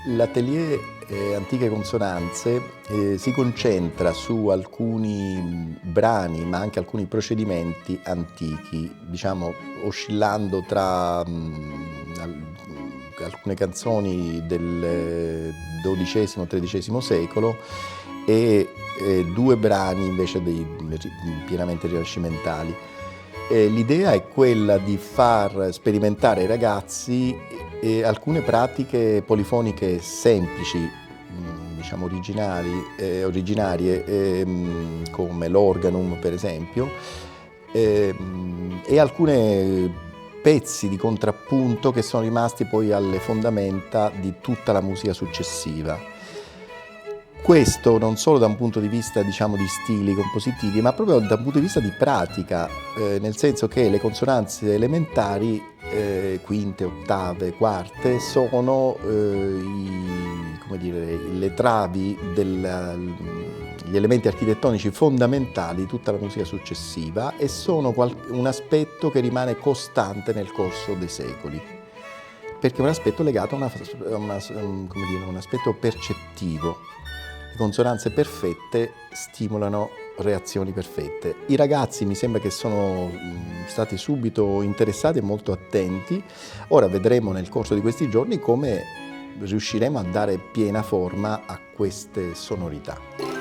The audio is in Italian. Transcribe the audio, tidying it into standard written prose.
L'atelier Antiche Consonanze si concentra su alcuni brani, ma anche alcuni procedimenti antichi, diciamo oscillando tra alcune canzoni del XII-XIII secolo e due brani invece pienamente rinascimentali. L'idea è quella di far sperimentare ai ragazzi alcune pratiche polifoniche semplici, diciamo originarie, come l'organum per esempio, e alcuni pezzi di contrappunto che sono rimasti poi alle fondamenta di tutta la musica successiva. Questo non solo da un punto di vista, diciamo, di stili compositivi, ma proprio da un punto di vista di pratica, nel senso che le consonanze elementari, quinte, ottave, quarte, sono come dire, le travi, gli elementi architettonici fondamentali di tutta la musica successiva e sono un aspetto che rimane costante nel corso dei secoli, perché è un aspetto legato a un aspetto percettivo. Le consonanze perfette stimolano reazioni perfette. I ragazzi mi sembra che sono stati subito interessati e molto attenti. Ora vedremo nel corso di questi giorni come riusciremo a dare piena forma a queste sonorità.